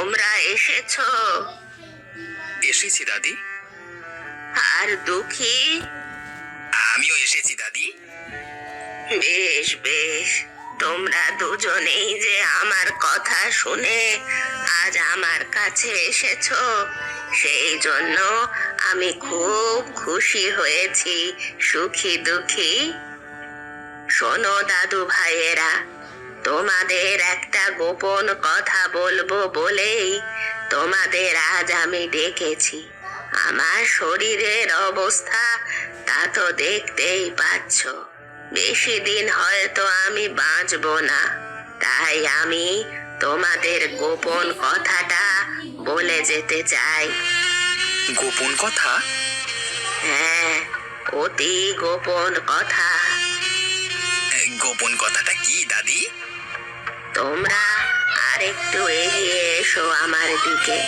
তোমরা এসেছো? এসেছি দাদি। আর দুঃখী? আমিও এসেছি দাদি। বেশ বেশ, তোমরা দুজনেই যে আমার কথা শুনে আজ আমার কাছে এসেছো, সেই জন্য আমি খুব খুশি হয়েছি। সুখী দুঃখী, শোনো দাদু ভাইয়েরা, তোমাদের একটা গোপন কথা বলবো বলেই তোমাদের আজ আমি ডেকেছি। আমার শরীরের অবস্থা তা তো দেখতেই পাচ্ছ, বেশি দিন হয়তো আমি বাঁচবো না। তাই আমি তোমাদের গোপন কথাটা বলে যেতে চাই। গোপন কথা? হ্যাঁ, অতি গোপন কথা। গোপন কথাটা কি দাদি? তোমরা আরেকটু এগিয়ে এসো আমার দিকে।